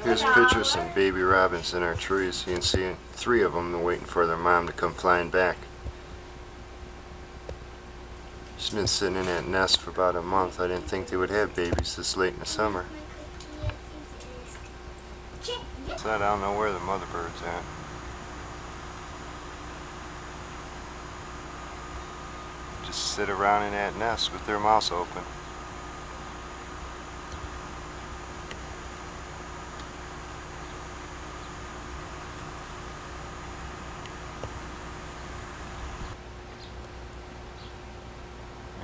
Here's a picture of some baby robins in our trees. You can see 3 of them waiting for their mom to come flying back. She's been sitting in that nest for about a month. I didn't think they would have babies this late in the summer. So I don't know where the mother bird's at. Just sit around in that nest with their mouths open.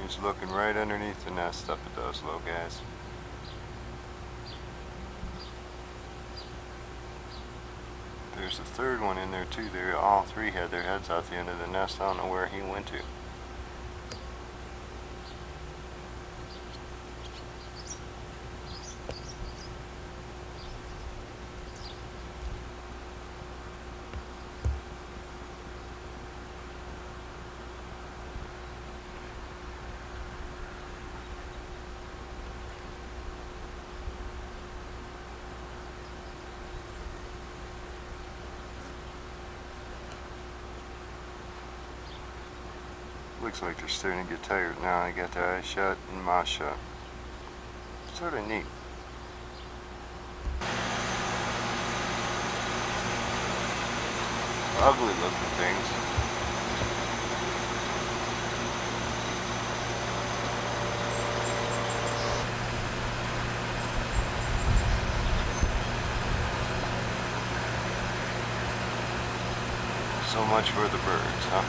He's looking right underneath the nest up at those little guys. There's a 3rd one in there too. All 3 had their heads out the end of the nest. I don't know where he went to. Looks like they're starting to get tired now. They got their eyes shut and mouth shut. Sort of neat. Ugly looking things. So much for the birds, huh?